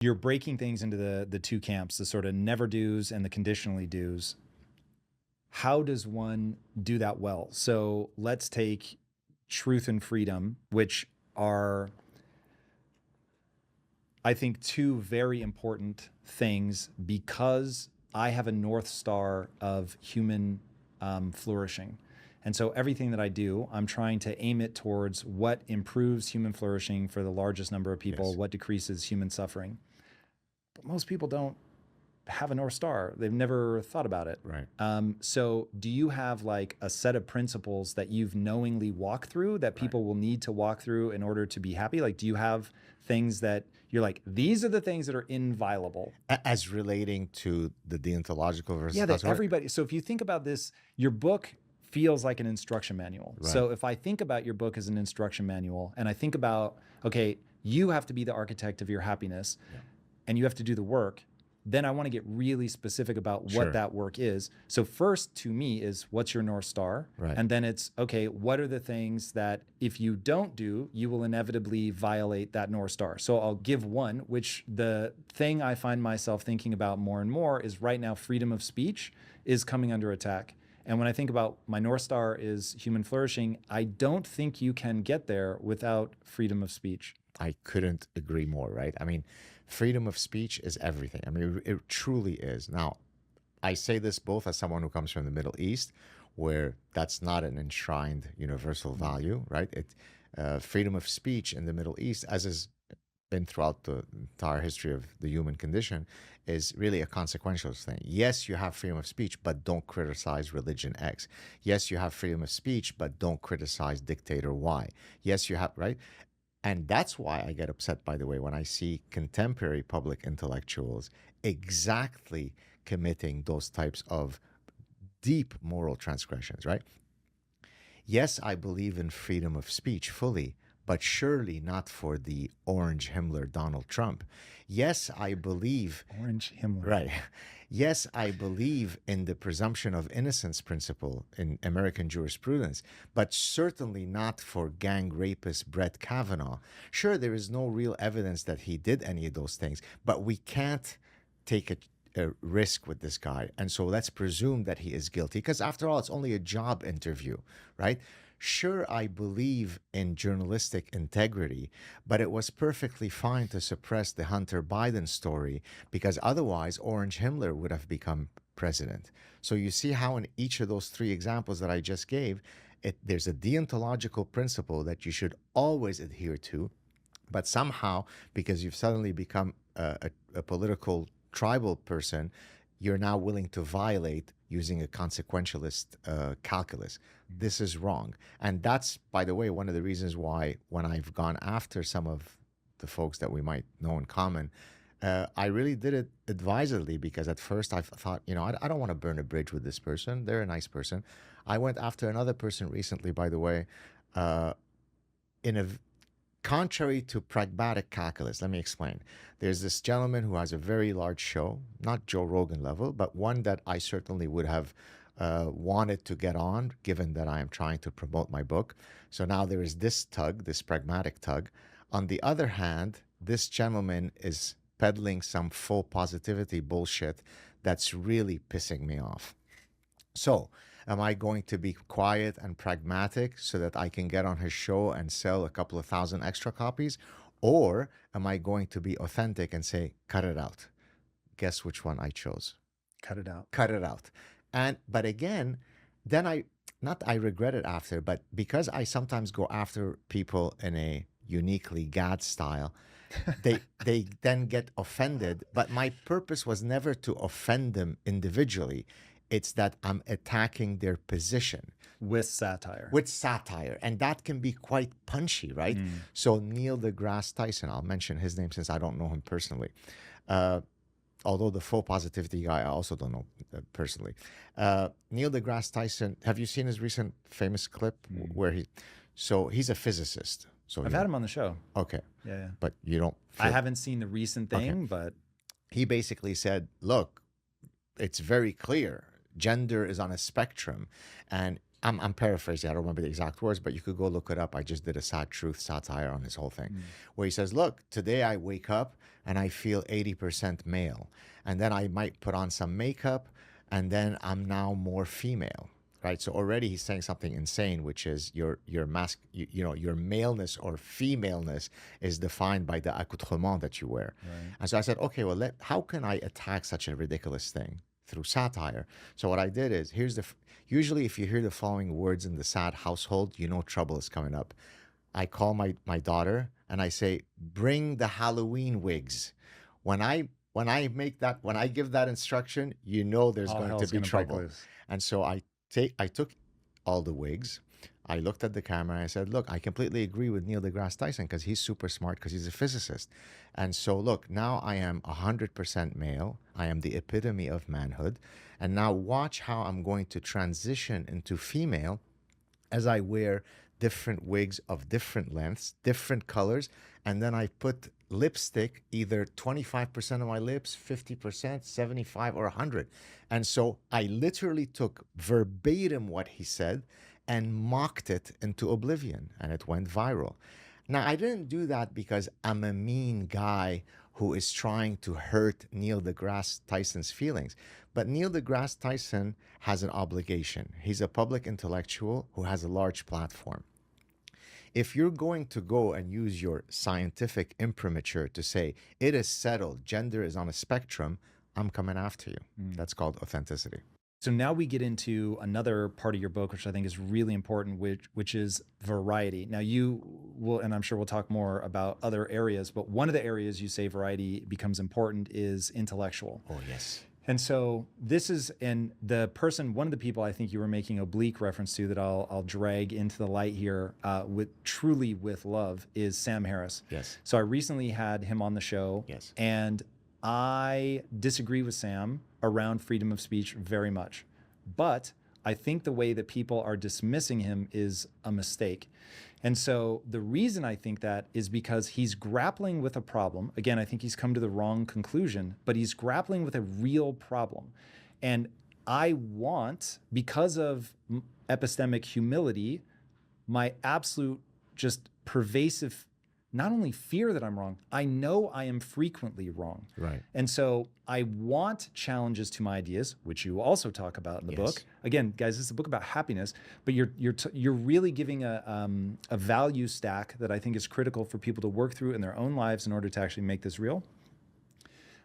you're breaking things into the two camps, the sort of never do's and the conditionally do's. How does one do that well? So let's take truth and freedom, which are, I think, two very important things because I have a North Star of human flourishing. And so everything that I do, I'm trying to aim it towards what improves human flourishing for the largest number of people, what decreases human suffering. But most people don't have a North Star. They've never thought about it. Right. So do you have like a set of principles that you've knowingly walked through that people will need to walk through in order to be happy? Like, do you have things that you're like, these are the things that are inviolable? As relating to the deontological versus... Yeah, that everybody. So if you think about this, your book feels like an instruction manual. Right. So if I think about your book as an instruction manual and I think about, okay, you have to be the architect of your happiness and you have to do the work, then I want to get really specific about what that work is. So first to me is what's your North Star? Right. And then it's, okay, what are the things that if you don't do, you will inevitably violate that North Star? So I'll give one, which the thing I find myself thinking about more and more is right now, freedom of speech is coming under attack. And when I think about my North Star is human flourishing, I don't think you can get there without freedom of speech. I couldn't agree more, right? I mean, freedom of speech is everything. I mean, it truly is. Now, I say this both as someone who comes from the Middle East, where that's not an enshrined universal value, right? Freedom of speech in the Middle East, as has been throughout the entire history of the human condition, is really a consequentialist thing. Yes, you have freedom of speech, but don't criticize religion X. Yes, you have freedom of speech, but don't criticize dictator Y. Yes, you have, right? And that's why I get upset, by the way, when I see contemporary public intellectuals exactly committing those types of deep moral transgressions, right? Yes, I believe in freedom of speech fully, but surely not for the orange Himmler Donald Trump. Yes, I believe... Orange Himmler. Right. Yes, I believe in the presumption of innocence principle in American jurisprudence, but certainly not for gang rapist Brett Kavanaugh. Sure, there is no real evidence that he did any of those things, but we can't take a risk with this guy. And so let's presume that he is guilty, because after all, it's only a job interview, right? Sure, I believe in journalistic integrity, but it was perfectly fine to suppress the Hunter Biden story because otherwise Orange Himmler would have become president. So you see how in each of those three examples that I just gave, there's a deontological principle that you should always adhere to, but somehow, because you've suddenly become a political tribal person, you're now willing to violate using a consequentialist calculus. This is wrong. And that's, by the way, one of the reasons why when I've gone after some of the folks that we might know in common, I really did it advisedly, because at first I thought, I don't want to burn a bridge with this person. They're a nice person. I went after another person recently, by the way, contrary to pragmatic calculus. Let me explain. There's this gentleman who has a very large show, not Joe Rogan level, but one that I certainly would have wanted to get on, given that I am trying to promote my book. So now there is this tug, this pragmatic tug. On the other hand, this gentleman is peddling some full positivity bullshit that's really pissing me off. So am I going to be quiet and pragmatic so that I can get on his show and sell a couple of thousand extra copies? Or am I going to be authentic and say, cut it out? Guess which one I chose? Cut it out. Cut it out. But again, then I regret it after, but because I sometimes go after people in a uniquely Gad style, they then get offended. But my purpose was never to offend them individually. It's that I'm attacking their position. With satire. With satire. And that can be quite punchy, right? So Neil deGrasse Tyson, I'll mention his name since I don't know him personally. Although the full positivity guy, I also don't know personally. Neil deGrasse Tyson, have you seen his recent famous clip where he's a physicist. So I've had him on the show. Okay. Yeah. But you don't I haven't seen the recent thing, but he basically said, look, it's very clear. Gender is on a spectrum, and I'm paraphrasing. I don't remember the exact words, but you could go look it up. I just did a sad truth satire on his whole thing, where he says, "Look, today I wake up and I feel 80% male, and then I might put on some makeup, and then I'm now more female." Right. So already he's saying something insane, which is your maleness or femaleness is defined by the accoutrement that you wear. Right. And so I said, okay, well, how can I attack such a ridiculous thing? Through satire. So what I did is, usually if you hear the following words in the Saad household, you know trouble is coming up. I call my daughter and I say, bring the Halloween wigs. When I give that instruction, you know there's All going to hell's be gonna break trouble. loose. And so I took all the wigs. I looked at the camera and I said, look, I completely agree with Neil deGrasse Tyson because he's super smart because he's a physicist. And so, look, now I am 100% male. I am the epitome of manhood. And now watch how I'm going to transition into female as I wear different wigs of different lengths, different colors. And then I put lipstick, either 25% of my lips, 50%, 75, or 100. And so I literally took verbatim what he said and mocked it into oblivion, and it went viral. Now, I didn't do that because I'm a mean guy who is trying to hurt Neil deGrasse Tyson's feelings. But Neil deGrasse Tyson has an obligation. He's a public intellectual who has a large platform. If you're going to go and use your scientific imprimatur to say, it is settled, gender is on a spectrum, I'm coming after you. That's called authenticity. So now we get into another part of your book, which I think is really important, which is variety. Now you will, and I'm sure we'll talk more about other areas, but one of the areas you say variety becomes important is intellectual. Oh, yes. And so this is, and one of the people I think you were making oblique reference to that I'll drag into the light here with love is Sam Harris. Yes. So I recently had him on the show. Yes. And I disagree with Sam around freedom of speech very much. But I think the way that people are dismissing him is a mistake. And so the reason I think that is because he's grappling with a problem. Again, I think he's come to the wrong conclusion, but he's grappling with a real problem. And I want, because of epistemic humility, my absolute just pervasive, not only fear that I'm wrong, I know I am frequently wrong. Right. And so I want challenges to my ideas, which you also talk about in the book. Again, guys, this is a book about happiness, but you're really giving a value stack that I think is critical for people to work through in their own lives in order to actually make this real.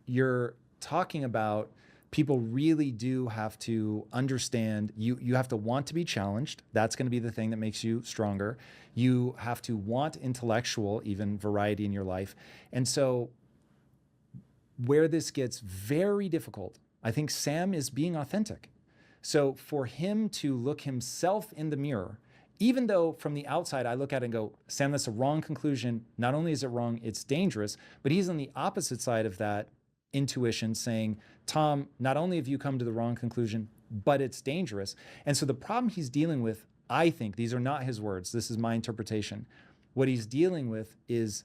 You're talking about people really do have to understand, you have to want to be challenged. That's going to be the thing that makes you stronger. You have to want intellectual, even variety in your life. And so where this gets very difficult, I think Sam is being authentic. So for him to look himself in the mirror, even though from the outside I look at it and go, Sam, that's a wrong conclusion. Not only is it wrong, it's dangerous, but he's on the opposite side of that intuition saying, Tom, not only have you come to the wrong conclusion, but it's dangerous. And so the problem he's dealing with, I think, these are not his words, this is my interpretation. What he's dealing with is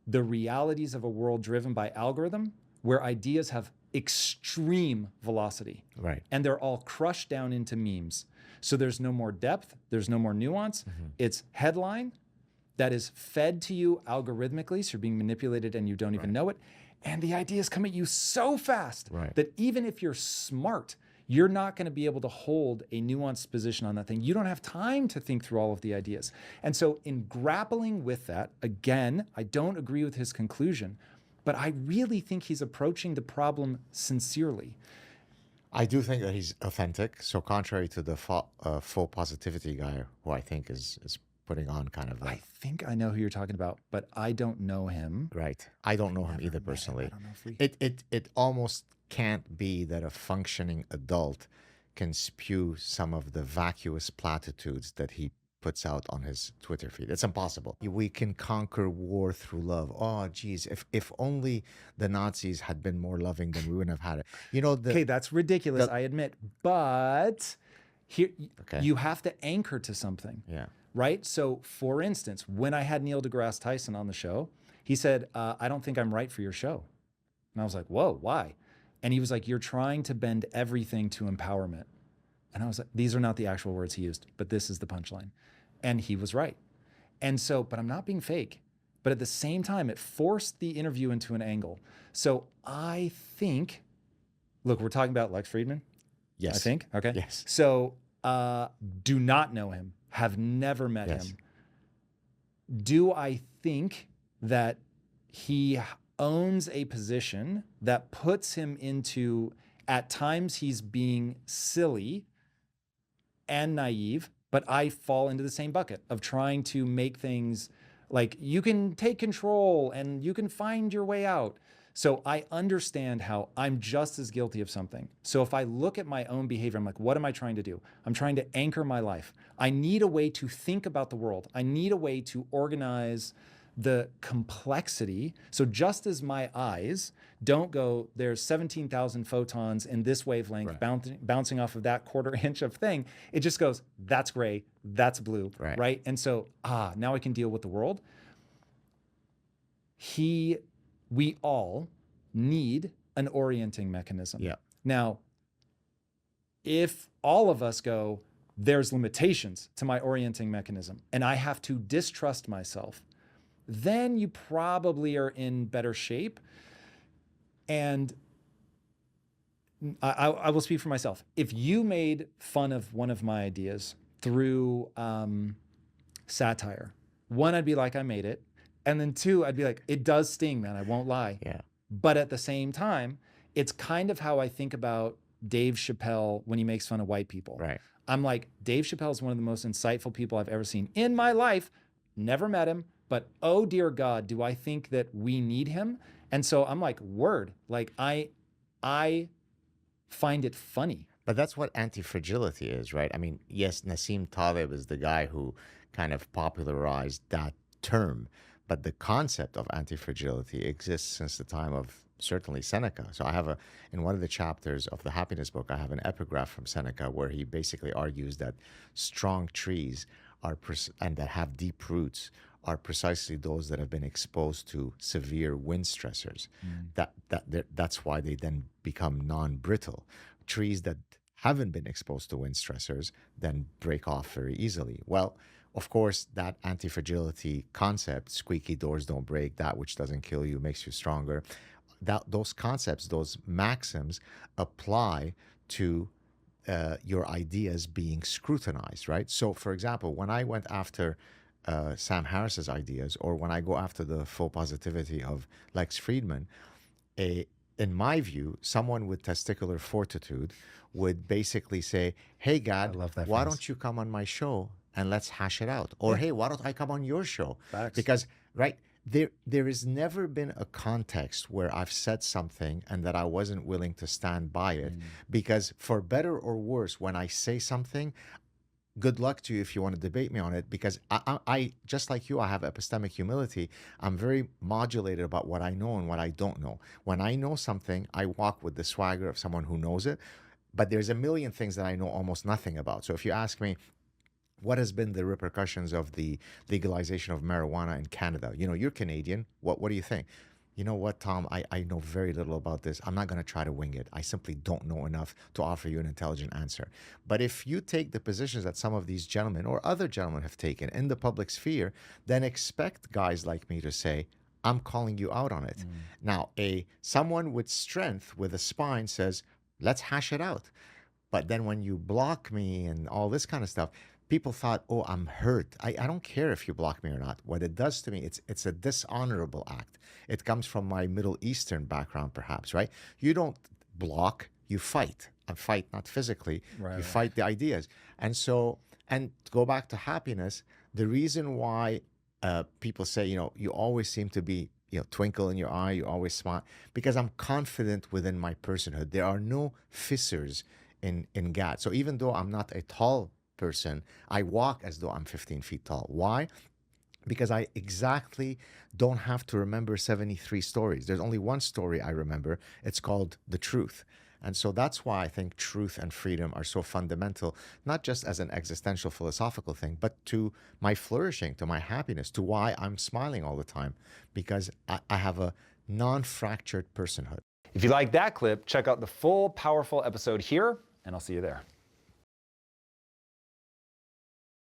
the realities of a world driven by algorithm, where ideas have extreme velocity. Right. And they're all crushed down into memes. So there's no more depth, there's no more nuance. It's headline that is fed to you algorithmically, so you're being manipulated and you don't even know it. And the ideas come at you so fast that even if you're smart, you're not going to be able to hold a nuanced position on that thing. You don't have time to think through all of the ideas. And so in grappling with that, again, I don't agree with his conclusion, but I really think he's approaching the problem sincerely. I do think that he's authentic. So contrary to the full positivity guy, who I think is putting on kind of I think I know who you're talking about, but I don't know him. Right. I don't know him either personally. I don't know if It almost can't be that a functioning adult can spew some of the vacuous platitudes that he puts out on his Twitter feed. It's impossible. We can conquer war through love. Oh, geez, if only the Nazis had been more loving, then we wouldn't have had it. You know, okay, that's ridiculous, I admit. But here, you have to anchor to something. Yeah. Right? So, for instance, when I had Neil deGrasse Tyson on the show, he said, I don't think I'm right for your show. And I was like, whoa, why? And he was like, you're trying to bend everything to empowerment. And I was like, these are not the actual words he used, but this is the punchline. And he was right. And so, but I'm not being fake. But at the same time, it forced the interview into an angle. So I think, look, we're talking about Lex Fridman. Yes. I think. Okay. Yes. So do not know him, have never met him. Do I think that he owns a position that puts him into, at times he's being silly and naive, but I fall into the same bucket of trying to make things like you can take control and you can find your way out. So I understand how I'm just as guilty of something. So if I look at my own behavior, I'm like, what am I trying to do? I'm trying to anchor my life. I need a way to think about the world. I need a way to organize the complexity. So just as my eyes don't go, there's 17,000 photons in this wavelength bouncing off of that quarter inch of thing, it just goes, that's gray, that's blue, right? And so, now I can deal with the world. We all need an orienting mechanism. Yeah. Now, if all of us go, there's limitations to my orienting mechanism, and I have to distrust myself, then you probably are in better shape. And I will speak for myself. If you made fun of one of my ideas through satire, one, I'd be like, I made it. And then two, I'd be like, it does sting, man, I won't lie. Yeah. But at the same time, it's kind of how I think about Dave Chappelle when he makes fun of white people. Right. I'm like, Dave Chappelle is one of the most insightful people I've ever seen in my life. Never met him, but oh dear God, do I think that we need him? And so I'm like, word, like I find it funny. But that's what anti-fragility is, right? I mean, yes, Nassim Taleb is the guy who kind of popularized that term, but the concept of anti-fragility exists since the time of certainly Seneca. So I have in one of the chapters of the Happiness book, I have an epigraph from Seneca where he basically argues that strong trees and that have deep roots are precisely those that have been exposed to severe wind stressors. That's why they then become non-brittle. Trees that haven't been exposed to wind stressors then break off very easily. Well, of course, that anti-fragility concept, squeaky doors don't break, that which doesn't kill you makes you stronger, those concepts, those maxims apply to your ideas being scrutinized, right? So, for example, when I went after Sam Harris's ideas, or when I go after the full positivity of Lex Fridman, in my view, someone with testicular fortitude would basically say, hey, Gad, why don't you come on my show and let's hash it out? Or, hey, why don't I come on your show? Facts. Because, there has never been a context where I've said something and that I wasn't willing to stand by it. Because for better or worse, when I say something, good luck to you if you want to debate me on it, because I just like you, I have epistemic humility. I'm very modulated about what I know and what I don't know. When I know something, I walk with the swagger of someone who knows it. But there's a million things that I know almost nothing about. So if you ask me, what has been the repercussions of the legalization of marijuana in Canada? You know, you're Canadian. What do you think? You know what, Tom? I know very little about this. I'm not going to try to wing it. I simply don't know enough to offer you an intelligent answer. But if you take the positions that some of these gentlemen or other gentlemen have taken in the public sphere, then expect guys like me to say, I'm calling you out on it. Now, someone with strength, with a spine says, let's hash it out. But then when you block me and all this kind of stuff, people thought, oh, I'm hurt. I don't care if you block me or not. What it does to me, it's a dishonorable act. It comes from my Middle Eastern background, perhaps, right? You don't block, you fight. I fight not physically, you fight the ideas. And so, and to go back to happiness, the reason why people say, you always seem to be, twinkle in your eye, you always smile, because I'm confident within my personhood. There are no fissures in Gad. So even though I'm not a tall person, I walk as though I'm 15 feet tall. Why? Because I exactly don't have to remember 73 stories. There's only one story I remember. It's called the truth. And so that's why I think truth and freedom are so fundamental, not just as an existential philosophical thing, but to my flourishing, to my happiness, to why I'm smiling all the time, because I have a non-fractured personhood. If you like that clip, check out the full powerful episode here, and I'll see you there.